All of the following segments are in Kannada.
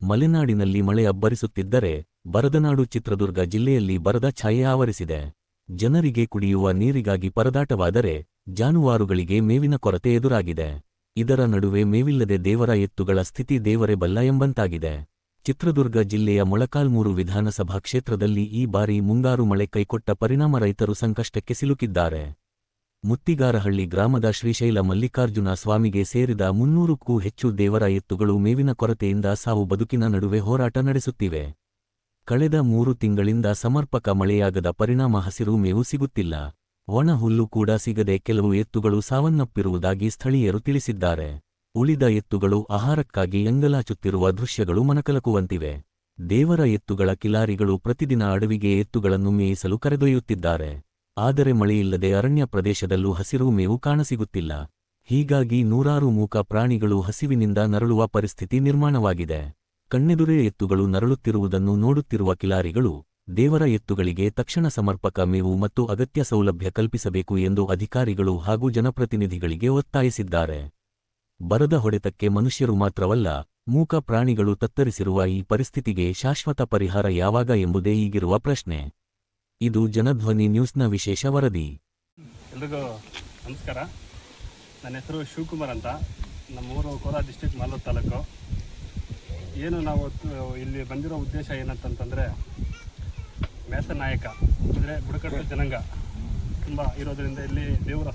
ಮಲೆನಾಡಿನಲ್ಲಿ ಮಳೆ ಅಬ್ಬರಿಸುತ್ತಿದ್ದರೆ ಬರದನಾಡು ಚಿತ್ರದುರ್ಗ ಜಿಲ್ಲೆಯಲ್ಲಿ ಬರದ ಛಾಯೆ ಆವರಿಸಿದೆ. ಜನರಿಗೆ ಕುಡಿಯುವ ನೀರಿಗಾಗಿ ಪರದಾಟವಾದರೆ ಜಾನುವಾರುಗಳಿಗೆ ಮೇವಿನ ಕೊರತೆ ಎದುರಾಗಿದೆ. ಇದರ ನಡುವೆ ಮೇವಿಲ್ಲದೆ ದೇವರ ಎತ್ತುಗಳ ಸ್ಥಿತಿ ದೇವರೇ ಬಲ್ಲ ಎಂಬಂತಾಗಿದೆ. ಚಿತ್ರದುರ್ಗ ಜಿಲ್ಲೆಯ ಮೊಳಕಾಲ್ಮೂರು ವಿಧಾನಸಭಾ ಕ್ಷೇತ್ರದಲ್ಲಿ ಈ ಬಾರಿ ಮುಂಗಾರು ಮಳೆ ಕೈಕೊಟ್ಟ ಪರಿಣಾಮ ರೈತರು ಸಂಕಷ್ಟಕ್ಕೆ ಸಿಲುಕಿದ್ದಾರೆ. ಮುತ್ತಿಗಾರಹಳ್ಳಿ ಗ್ರಾಮದ ಶ್ರೀಶೈಲ ಮಲ್ಲಿಕಾರ್ಜುನ ಸ್ವಾಮಿಗೆ ಸೇರಿದ 300ಕ್ಕೂ ಹೆಚ್ಚು ದೇವರ ಎತ್ತುಗಳು ಮೇವಿನ ಕೊರತೆಯಿಂದ ಸಾವು ಬದುಕಿನ ನಡುವೆ ಹೋರಾಟ ನಡೆಸುತ್ತಿವೆ. ಕಳೆದ 3 ತಿಂಗಳಿಂದ ಸಮರ್ಪಕ ಮಳೆಯಾಗದ ಪರಿಣಾಮ ಹಸಿರು ಮೇವು ಸಿಗುತ್ತಿಲ್ಲ. ಒಣ ಹುಲ್ಲು ಕೂಡ ಸಿಗದೆ ಕೆಲವು ಎತ್ತುಗಳು ಸಾವನ್ನಪ್ಪಿರುವುದಾಗಿ ಸ್ಥಳೀಯರು ತಿಳಿಸಿದ್ದಾರೆ. ಉಳಿದ ಎತ್ತುಗಳು ಆಹಾರಕ್ಕಾಗಿ ಎಂಗಲಾಚುತ್ತಿರುವ ದೃಶ್ಯಗಳು ಮನಕಲಕುವಂತಿವೆ. ದೇವರ ಎತ್ತುಗಳ ಕಿಲಾರಿಗಳು ಪ್ರತಿದಿನ ಅಡವಿಗೆ ಎತ್ತುಗಳನ್ನು ಮೇಯಿಸಲು ಕರೆದೊಯ್ಯುತ್ತಿದ್ದಾರೆ. ಆದರೆ ಮಳೆಯಿಲ್ಲದೆ ಅರಣ್ಯ ಪ್ರದೇಶದಲ್ಲೂ ಹಸಿರು ಮೇವು ಕಾಣಸಿಗುತ್ತಿಲ್ಲ. ಹೀಗಾಗಿ ನೂರಾರು ಮೂಕ ಪ್ರಾಣಿಗಳು ಹಸಿವಿನಿಂದ ನರಳುವ ಪರಿಸ್ಥಿತಿ ನಿರ್ಮಾಣವಾಗಿದೆ. ಕಣ್ಣೆದುರೇ ಎತ್ತುಗಳು ನರಳುತ್ತಿರುವುದನ್ನು ನೋಡುತ್ತಿರುವ ಕಿಲಾರಿಗಳು ದೇವರ ಎತ್ತುಗಳಿಗೆ ತಕ್ಷಣ ಸಮರ್ಪಕ ಮೇವು ಮತ್ತು ಅಗತ್ಯ ಸೌಲಭ್ಯ ಕಲ್ಪಿಸಬೇಕು ಎಂದು ಅಧಿಕಾರಿಗಳು ಹಾಗೂ ಜನಪ್ರತಿನಿಧಿಗಳಿಗೆ ಒತ್ತಾಯಿಸಿದ್ದಾರೆ. ಬರದ ಹೊಡೆತಕ್ಕೆ ಮನುಷ್ಯರು ಮಾತ್ರವಲ್ಲ, ಮೂಕ ಪ್ರಾಣಿಗಳು ತತ್ತರಿಸಿರುವ ಈ ಪರಿಸ್ಥಿತಿಗೆ ಶಾಶ್ವತ ಪರಿಹಾರ ಯಾವಾಗ ಎಂಬುದೇ ಈಗಿರುವ ಪ್ರಶ್ನೆ. ಇದು ಜನಧ್ವನಿ ನ್ಯೂಸ್ನ ವಿಶೇಷ ವರದಿ. ಎಲ್ರಿಗೂ ನಮಸ್ಕಾರ. ನನ್ನ ಹೆಸರು ಶಿವಕುಮಾರ್ ಅಂತ. ನಮ್ಮೂರು ಕೋಲಾರ ಡಿಸ್ಟ್ರಿಕ್ಟ್ ಮಾಲೂರು ತಾಲೂಕು. ಏನು ನಾವು ಇಲ್ಲಿ ಬಂದಿರೋ ಉದ್ದೇಶ ಏನಂತಂದರೆ, ಮೇಸ ನಾಯಕ ಅಂದರೆ ಬುಡಕಟ್ಟು ಜನಾಂಗ ತುಂಬ ಇರೋದರಿಂದ ಇಲ್ಲಿ ದೇವರ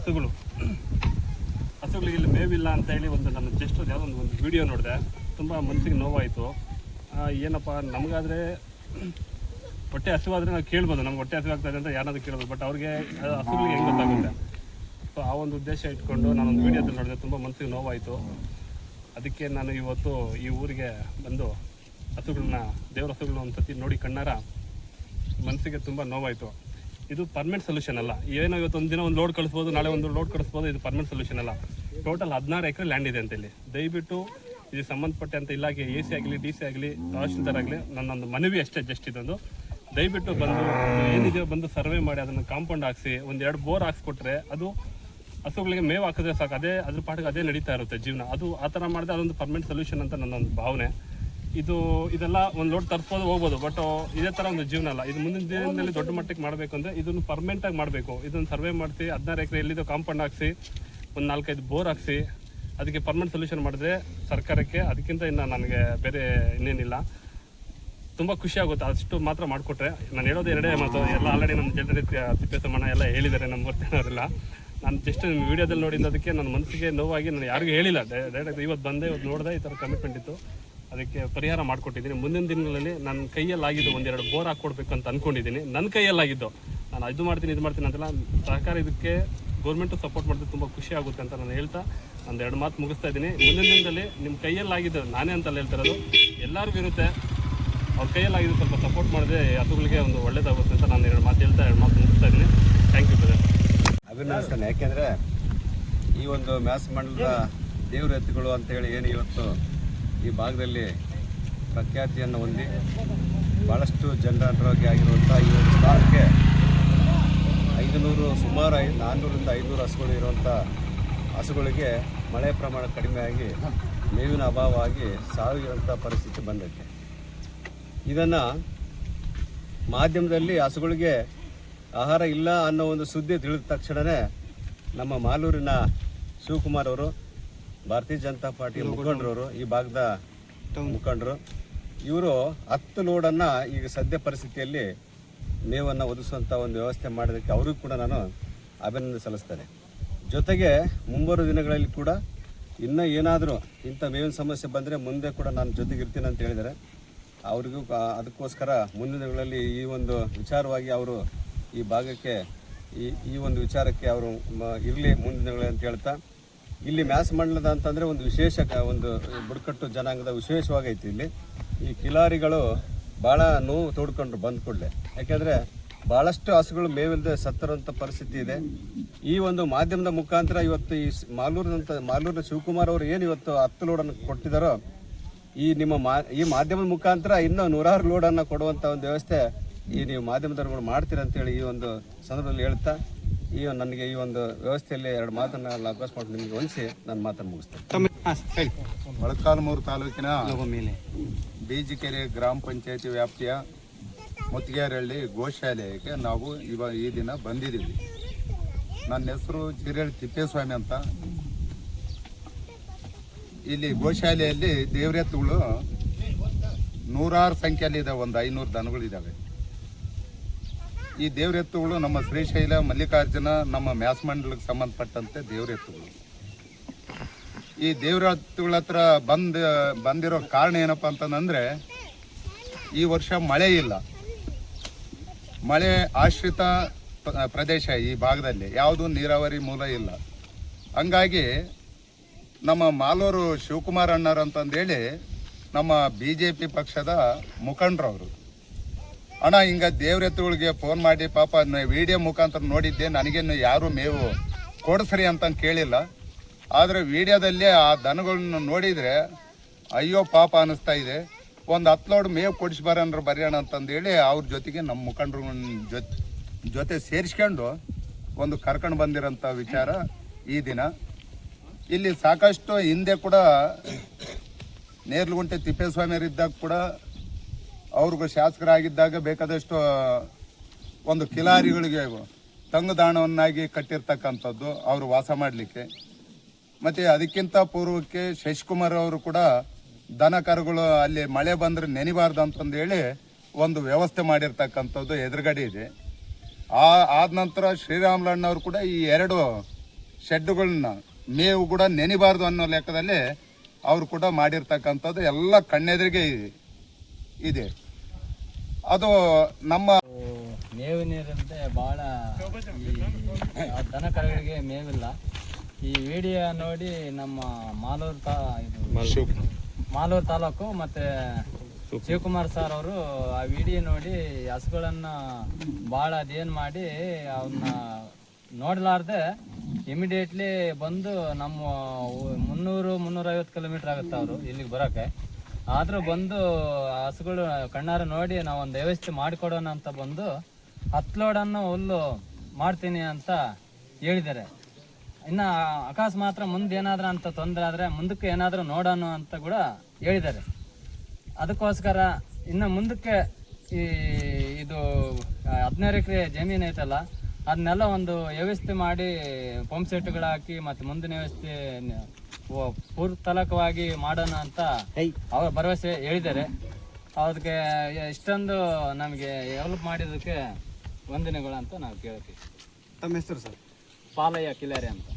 ಹಸುಗಳಿಗೆ ಇಲ್ಲಿ ಮೇವಿಲ್ಲ ಅಂತ ಹೇಳಿ ನಾನು ಜಸ್ಟ್ ಯಾವುದೋ ಒಂದು ವಿಡಿಯೋ ನೋಡಿದೆ. ತುಂಬ ಮನಸ್ಸಿಗೆ ನೋವಾಯಿತು. ಏನಪ್ಪ, ನಮಗಾದರೆ ಹೊಟ್ಟೆ ಹಸಿವಾದರೆ ನಾವು ಕೇಳ್ಬೋದು, ನಮ್ಗೆ ಹೊಟ್ಟೆ ಹಸಿವಾಗ್ತದೆ ಅಂತ ಯಾರಾದರೂ ಕೇಳ್ಬೋದು. ಬಟ್ ಅವ್ರಿಗೆ ಹಸುಗಳಿಗೆ ಹೆಂಗೆ ಗೊತ್ತಾಗುತ್ತೆ? ಸೊ ಆ ಒಂದು ಉದ್ದೇಶ ಇಟ್ಕೊಂಡು ನಾನೊಂದು ವಿಡಿಯೋದಲ್ಲಿ ನೋಡಿದೆ. ತುಂಬ ಮನಸ್ಸಿಗೆ ನೋವಾಯಿತು. ಅದಕ್ಕೆ ನಾನು ಇವತ್ತು ಈ ಊರಿಗೆ ಬಂದು ದೇವ್ರ ಹಸುಗಳನ್ನ ಒಂದು ಸತಿ ನೋಡಿ ಕಣ್ಣಾರ ಮನಸ್ಸಿಗೆ ತುಂಬ ನೋವಾಯಿತು. ಇದು ಪರ್ಮನೆಂಟ್ ಸೊಲ್ಯೂಷನ್ ಅಲ್ಲ. ಏನೋ ಇವತ್ತು ಒಂದು ದಿನ ಒಂದು ಲೋಡ್ ಕಳಿಸ್ಬೋದು, ನಾಳೆ ಒಂದು ಲೋಡ್ ಕಳಿಸ್ಬೋದು. ಇದು ಪರ್ಮನೆಂಟ್ ಸೊಲ್ಯೂಷನ್ ಅಲ್ಲ. ಟೋಟಲ್ 16 ಎಕರೆ ಲ್ಯಾಂಡ್ ಇದೆ ಅಂತ ಇಲ್ಲಿ. ದಯವಿಟ್ಟು ಇದು ಸಂಬಂಧಪಟ್ಟಂಥ ಇಲಾಖೆ AC ಆಗಲಿ DC ಆಗಲಿ ತಹಶೀಲ್ದಾರ್ ಆಗಲಿ ನನ್ನೊಂದು ಮನವಿ ಅಷ್ಟೇ. ಜಸ್ಟ್ ಇದೊಂದು ದಯವಿಟ್ಟು ಬಂದು ಏನಿದೆಯೋ ಬಂದು ಸರ್ವೆ ಮಾಡಿ ಅದನ್ನು ಕಾಂಪೌಂಡ್ ಹಾಕ್ಸಿ 1-2 ಬೋರ್ ಹಾಕ್ಸ್ಕೊಟ್ರೆ ಅದು ಹಸುಗಳಿಗೆ ಮೇವು ಹಾಕಿದ್ರೆ ಸಾಕು. ಅದ್ರ ಪಾಟಿಗೆ ಅದೇ ನಡೀತಾ ಇರುತ್ತೆ ಜೀವನ. ಅದು ಆ ಥರ ಮಾಡಿದ್ರೆ ಅದೊಂದು ಪರ್ಮನೆಂಟ್ ಸೊಲ್ಯೂಷನ್ ಅಂತ ನನ್ನೊಂದು ಭಾವನೆ. ಇದೆಲ್ಲ ಒಂದು ಲೋಡ್ ತರಿಸ್ಬೋದು, ಹೋಗ್ಬೋದು. ಬಟ್ ಇದೇ ಥರ ಒಂದು ಜೀವನ ಅಲ್ಲ. ಇದು ಮುಂದಿನ ದಿನದಲ್ಲಿ ದೊಡ್ಡ ಮಟ್ಟಿಗೆ ಮಾಡಬೇಕು ಅಂದರೆ ಇದನ್ನು ಪರ್ಮನೆಂಟಾಗಿ ಮಾಡಬೇಕು. ಇದನ್ನು ಸರ್ವೆ ಮಾಡಿಸಿ 16 ಎಕರೆ ಎಲ್ಲಿದ್ದು ಕಾಂಪೌಂಡ್ ಹಾಕ್ಸಿ 4-5 ಬೋರ್ ಹಾಕ್ಸಿ ಅದಕ್ಕೆ ಪರ್ಮನೆಂಟ್ ಸೊಲ್ಯೂಷನ್ ಮಾಡಿದ್ರೆ ಸರ್ಕಾರಕ್ಕೆ ಅದಕ್ಕಿಂತ ಇನ್ನು ನನಗೆ ಬೇರೆ ಇನ್ನೇನಿಲ್ಲ. ತುಂಬ ಖುಷಿ ಆಗುತ್ತೆ. ಅಷ್ಟು ಮಾತ್ರ ಮಾಡಿಕೊಟ್ರೆ. ನಾನು ಹೇಳೋದು ಎರಡೇ ಮಾತು. ಎಲ್ಲ ಆಲ್ರೆಡಿ ನಮ್ಮ ಜನರ ತಿಪ್ಪೇಸಮ್ಮಣ್ಣ ಎಲ್ಲ ಹೇಳಿದ್ದಾರೆ, ನಮ್ಮ ಗೊತ್ತಿರೋರಿಲ್ಲ. ನಾನು ಜಸ್ಟ್ ನಿಮ್ಮ ವೀಡಿಯೋದಲ್ಲಿ ನೋಡಿದ್ದಕ್ಕೆ ನನ್ನ ಮನಸ್ಸಿಗೆ ನೋವಾಗಿ ನಾನು ಯಾರಿಗೂ ಹೇಳಿಲ್ಲ. ಡೈರೆಕ್ಟ್ ಇವತ್ತು ಬಂದೆ, ಇವತ್ತು ನೋಡಿದೆ. ಈ ಥರ ಕಮಿಟ್ಮೆಂಟ್ ಇತ್ತು, ಅದಕ್ಕೆ ಪರಿಹಾರ ಮಾಡಿಕೊಟ್ಟಿದ್ದೀನಿ. ಮುಂದಿನ ದಿನಗಳಲ್ಲಿ ನನ್ನ ಕೈಯಲ್ಲಾಗಿದ್ದು 1-2 ಬೋರ್ ಹಾಕ್ಕೊಡ್ಬೇಕು ಅಂತ ಅಂದ್ಕೊಂಡಿದ್ದೀನಿ. ನನ್ನ ಕೈಯಲ್ಲಾಗಿದ್ದು ನಾನು ಇದು ಮಾಡ್ತೀನಿ ಅಂತೆಲ್ಲ ಸರ್ಕಾರ ಇದಕ್ಕೆ ಗೌರ್ಮೆಂಟು ಸಪೋರ್ಟ್ ಮಾಡಿದ್ರೆ ತುಂಬ ಖುಷಿ ಆಗುತ್ತೆ ಅಂತ ನಾನು ಹೇಳ್ತಾ ಒಂದು 2 ಮಾತು ಮುಗಿಸ್ತಾ ಇದ್ದೀನಿ. ಮುಂದಿನ ದಿನದಲ್ಲಿ ನಿಮ್ಮ ಕೈಯಲ್ಲಾಗಿದ್ದು ನಾನೇ ಅಂತಲ್ಲ ಹೇಳ್ತಿರೋದು, ಎಲ್ಲರಿಗೂ ಇರುತ್ತೆ. ಅವ್ರ ಕೈಯಲ್ಲಾಗಿದ್ದು ಸ್ವಲ್ಪ ಸಪೋರ್ಟ್ ಮಾಡಿದ್ರೆ ಹಸುಗಳಿಗೆ ಒಂದು ಒಳ್ಳೇದಾಗುತ್ತೆ ಅಂತ ನಾನು 2 ಮಾತು ಹೇಳ್ತಾ 2 ಮಾತು ಮುಗಿಸ್ತಾ ಇದ್ದೀನಿ. Thank you brother. ಅಭಿನಂದಿಸ್ತೇನೆ. ಯಾಕೆಂದರೆ ಈ ಒಂದು ಮ್ಯಾಸ್ ಮಂಡಲದ ದೇವ್ರ ಎತ್ತುಗಳು ಅಂತೇಳಿ ಏನು ಇವತ್ತು ಈ ಭಾಗದಲ್ಲಿ ಪ್ರಖ್ಯಾತಿಯನ್ನು ಹೊಂದಿ ಭಾಳಷ್ಟು ಜನರಾಗಿ ಆಗಿರುವಂಥ ಈ ಒಂದು ಸ್ಥಾನಕ್ಕೆ 500 ಸುಮಾರು 400ರಿಂದ 500 ಹಸುಗಳು ಇರುವಂಥ ಹಸುಗಳಿಗೆ ಮಳೆ ಪ್ರಮಾಣ ಕಡಿಮೆಯಾಗಿ ಮೇವಿನ ಅಭಾವವಾಗಿ ಸಾವಿರುವಂಥ ಪರಿಸ್ಥಿತಿ ಬಂದೈತೆ. ಇದನ್ನು ಮಾಧ್ಯಮದಲ್ಲಿ ಹಸುಗಳಿಗೆ ಆಹಾರ ಇಲ್ಲ ಅನ್ನೋ ಒಂದು ಸುದ್ದಿ ತಿಳಿದ ತಕ್ಷಣವೇ ನಮ್ಮ ಮಾಲೂರಿನ ಶಿವಕುಮಾರ್ ಅವರು, ಭಾರತೀಯ ಜನತಾ ಪಾರ್ಟಿಯ ಮುಖಂಡರವರು, ಈ ಭಾಗದ ಮುಖಂಡರು, ಇವರು 10 ಲೋಡನ್ನು ಈಗ ಸದ್ಯ ಪರಿಸ್ಥಿತಿಯಲ್ಲಿ ಮೇವನ್ನು ಒದಗಿಸುವಂಥ ಒಂದು ವ್ಯವಸ್ಥೆ ಮಾಡೋದಕ್ಕೆ ಅವ್ರಿಗೂ ಕೂಡ ನಾನು ಅಭಿನಂದನೆ ಸಲ್ಲಿಸ್ತೇನೆ. ಜೊತೆಗೆ ಮುಂಬರುವ ದಿನಗಳಲ್ಲಿ ಕೂಡ ಇನ್ನೂ ಏನಾದರೂ ಇಂಥ ಮೇವಿನ ಸಮಸ್ಯೆ ಬಂದರೆ ಮುಂದೆ ಕೂಡ ನಾನು ಜೊತೆಗಿರ್ತೀನಿ ಅಂತ ಹೇಳಿದ್ದಾರೆ. ಅವರಿಗೂ ಅದಕ್ಕೋಸ್ಕರ ಮುಂದಿನ ದಿನಗಳಲ್ಲಿ ಈ ಒಂದು ವಿಚಾರವಾಗಿ ಅವರು ಈ ಭಾಗಕ್ಕೆ ಈ ಒಂದು ವಿಚಾರಕ್ಕೆ ಅವರು ಇರಲಿ ಮುಂದಿನ ದಿನಗಳಲ್ಲಿ ಅಂತ ಹೇಳ್ತಾ, ಇಲ್ಲಿ ಮ್ಯಾಸ್ ಮಂಡಲದ ಅಂತಂದರೆ ಒಂದು ವಿಶೇಷ ಒಂದು ಬುಡಕಟ್ಟು ಜನಾಂಗದ ವಿಶೇಷವಾಗೈತಿ. ಇಲ್ಲಿ ಈ ಕಿಲಾರಿಗಳು ಭಾಳ ನೋವು ತೋಡ್ಕೊಂಡ್ರು ಬಂದ ಕೂಡಲೇ. ಯಾಕೆಂದರೆ ಭಾಳಷ್ಟು ಹಸುಗಳು ಮೇವಿಲ್ಲದೆ ಸತ್ತರಂಥ ಪರಿಸ್ಥಿತಿ ಇದೆ. ಈ ಒಂದು ಮಾಧ್ಯಮದ ಮುಖಾಂತರ ಇವತ್ತು ಈ ಮಾಲೂರಿನ ಶಿವಕುಮಾರ್ ಅವರು ಏನು ಇವತ್ತು 10 ಲೋಡನ್ನು ಕೊಟ್ಟಿದ್ದಾರೋ, ಈ ಈ ಮಾಧ್ಯಮದ ಮುಖಾಂತರ ಇನ್ನೂ 100 ಲೋಡನ್ನು ಕೊಡುವಂಥ ಒಂದು ವ್ಯವಸ್ಥೆ ನೀವು ಮಾಧ್ಯಮದವರು ಮಾಡ್ತೀರಂತೇಳಿ ಈ ಒಂದು ಸಂದರ್ಭದಲ್ಲಿ ಹೇಳ್ತಾ, ನನಗೆ ಈ ಒಂದು ವ್ಯವಸ್ಥೆಯಲ್ಲಿ 2 ಮಾತನ್ನು ಅವಕಾಶ ಮಾಡಿ ನಿಮಗೆ ಹೊಲಿಸಿ ನನ್ನ ಮಾತನ್ನು ಮುಗಿಸ್ತೇನೆ. ಮೊಳಕಾಲ್ಮೂರು ತಾಲೂಕಿನ ಬೀಜಿಕೆರೆ ಗ್ರಾಮ ಪಂಚಾಯತಿ ವ್ಯಾಪ್ತಿಯ ಮುತ್ತಿಗೆರಹಳ್ಳಿ ಗೋಶಾಲೆಗೆ ನಾವು ಈ ದಿನ ಬಂದಿದ್ದೀವಿ. ನನ್ನ ಹೆಸರು ಜಿರೇಳಿ ತಿಪ್ಪೇಸ್ವಾಮಿ ಅಂತ. ಇಲ್ಲಿ ಗೋಶಾಲೆಯಲ್ಲಿ ದೇವರೆತ್ತುಗಳು ನೂರಾರು ಸಂಖ್ಯೆಯಲ್ಲಿದ್ದಾವೆ, ಒಂದು 500 ದನಗಳಿದ್ದಾವೆ. ಈ ದೇವರೆತ್ತುಗಳು ನಮ್ಮ ಶ್ರೀಶೈಲ ಮಲ್ಲಿಕಾರ್ಜುನ ನಮ್ಮ ಮ್ಯಾಸ್ಮಂಡಲಕ್ಕೆ ಸಂಬಂಧಪಟ್ಟಂತೆ ದೇವರೆತ್ತುಗಳು. ಈ ದೇವರೆತ್ತುಗಳ ಹತ್ರ ಬಂದಿರೋ ಕಾರಣ ಏನಪ್ಪ ಅಂತಂದರೆ, ಈ ವರ್ಷ ಮಳೆ ಇಲ್ಲ, ಮಳೆ ಆಶ್ರಿತ ಪ್ರದೇಶ ಈ ಭಾಗದಲ್ಲಿ, ಯಾವುದೂ ನೀರಾವರಿ ಮೂಲ ಇಲ್ಲ. ಹಂಗಾಗಿ ನಮ್ಮ ಮಾಲೂರು ಶಿವಕುಮಾರ್ ಅಣ್ಣರು ಅಂತಂದೇಳಿ ನಮ್ಮ BJP ಪಕ್ಷದ ಮುಖಂಡರವರು, ಅಣ್ಣ ಹಿಂಗೆ ದೇವ್ರೆತ್ತುಗಳಿಗೆ ಫೋನ್ ಮಾಡಿ ಪಾಪ ವಿಡಿಯೋ ಮುಖಾಂತರ ನೋಡಿದ್ದೆ, ನನಗೇನು ಯಾರು ಮೇವು ಕೊಡಿಸ್ರಿ ಅಂತ ಕೇಳಿಲ್ಲ. ಆದರೆ ವಿಡಿಯೋದಲ್ಲಿ ಆ ದನಗಳನ್ನ ನೋಡಿದರೆ ಅಯ್ಯೋ ಪಾಪ ಅನ್ನಿಸ್ತಾ ಇದೆ. ಒಂದು 10 ಲೋಡ್ ಮೇವು ಕೊಡಿಸ್ಬಾರನ್ರ ಬರೆಯೋಣ ಅಂತಂದೇಳಿ ಅವ್ರ ಜೊತೆಗೆ ನಮ್ಮ ಮುಖಂಡರ ಜೊತೆ ಸೇರಿಸ್ಕೊಂಡು ಒಂದು ಕರ್ಕೊಂಡು ಬಂದಿರೋಂಥ ವಿಚಾರ ಈ ದಿನ. ಇಲ್ಲಿ ಸಾಕಷ್ಟು ಹಿಂದೆ ಕೂಡ ನೇರ್ಲುಗುಂಟೆ ತಿಪ್ಪೇಸ್ವಾಮಿಯರಿದ್ದಾಗ ಕೂಡ ಅವ್ರಿಗೂ ಶಾಸಕರಾಗಿದ್ದಾಗ ಬೇಕಾದಷ್ಟು ಒಂದು ಕಿಲಾರಿಗಳಿಗೆ ತಂಗುದಾಣವನ್ನಾಗಿ ಕಟ್ಟಿರ್ತಕ್ಕಂಥದ್ದು ಅವರು ವಾಸ ಮಾಡಲಿಕ್ಕೆ. ಮತ್ತು ಅದಕ್ಕಿಂತ ಪೂರ್ವಕ್ಕೆ ಶಶಿಕುಮಾರ್ ಅವರು ಕೂಡ ದನ ಕರುಗಳು ಅಲ್ಲಿ ಮಳೆ ಬಂದರೆ ನೆನಿಬಾರ್ದು ಅಂತಂದೇಳಿ ಒಂದು ವ್ಯವಸ್ಥೆ ಮಾಡಿರ್ತಕ್ಕಂಥದ್ದು ಎದುರುಗಡೆ ಇದೆ. ಆದ ನಂತರ ಶ್ರೀರಾಮುಲಣ್ಣವ್ರು ಕೂಡ ಈ 2 ಶೆಡ್ಡುಗಳನ್ನ ಮೇವು ಕೂಡ ನೆನಿಬಾರ್ದು ಅನ್ನೋ ಲೆಕ್ಕದಲ್ಲಿ ಅವರು ಕೂಡ ಮಾಡಿರ್ತಕ್ಕಂಥದ್ದು ಎಲ್ಲ ಕಣ್ಣೆದುರಿಗೆ ಇದೆ. ಅದು ನಮ್ಮ ಮೇವು ನೀರಿಲ್ಲದೆ ಭಾಳ ದನ ಕರುಗಳಿಗೆ ಮೇವಿಲ್ಲ. ಈ ವಿಡಿಯೋ ನೋಡಿ ನಮ್ಮ ಮಾಲೂರು ತಾಲೂಕು ಮತ್ತು ಶಿವಕುಮಾರ್ ಸರ್ ಅವರು ಆ ವಿಡಿಯೋ ನೋಡಿ ಹಸುಗಳನ್ನು ಭಾಳ ಅದೇನು ಮಾಡಿ ಅವನ್ನ ನೋಡಲಾರ್ದೆ ಇಮಿಡಿಯೇಟ್ಲಿ ಬಂದು ನಮ್ಮ 300-350 ಕಿಲೋಮೀಟ್ರ್ ಆಗುತ್ತೆ ಅವರು ಇಲ್ಲಿಗೆ ಬರೋಕ್ಕೆ. ಆದರೂ ಬಂದು ಹಸುಗಳು ಕಣ್ಣಾರ ನೋಡಿ ನಾವೊಂದು ವ್ಯವಸ್ಥೆ ಮಾಡಿಕೊಡೋಣ ಅಂತ ಬಂದು 10 ಲೋಡನ್ನು ಹುಲ್ಲು ಮಾಡ್ತೀನಿ ಅಂತ ಹೇಳಿದ್ದಾರೆ. ಇನ್ನು ಅಕಸ್ಮಾತ್ ಮುಂದೆ ಏನಾದರೂ ಅಂತ ತೊಂದರೆ ಆದರೆ ಮುಂದಕ್ಕೆ ಏನಾದರೂ ನೋಡೋಣ ಅಂತ ಕೂಡ ಹೇಳಿದ್ದಾರೆ. ಅದಕ್ಕೋಸ್ಕರ ಇನ್ನು ಮುಂದಕ್ಕೆ ಇದು 15 ಎಕರೆ ಜಮೀನು ಐತಲ್ಲ, ಅದನ್ನೆಲ್ಲ ಒಂದು ವ್ಯವಸ್ಥೆ ಮಾಡಿ ಪಂಪ್ ಸೆಟ್ಗಳು ಹಾಕಿ ಮತ್ತು ಮುಂದಿನ ವ್ಯವಸ್ಥೆ ಪೂರ್ತಲಕವಾಗಿ ಮಾಡೋಣ ಅಂತ ಅವ್ರ ಭರವಸೆ ಹೇಳಿದ್ದಾರೆ. ಅದಕ್ಕೆ ಇಷ್ಟೊಂದು ನಮಗೆ ಡೆವಲಪ್ ಮಾಡಿದ್ದಕ್ಕೆ ವಂದನೆಗಳು ಅಂತ ನಾವು ಕೇಳ್ತೀವಿ. ತಮ್ಮ ಹೆಸರು ಸರ್? ಪಾಲಯ್ಯ ಕಿಲಾರಿ ಅಂತ.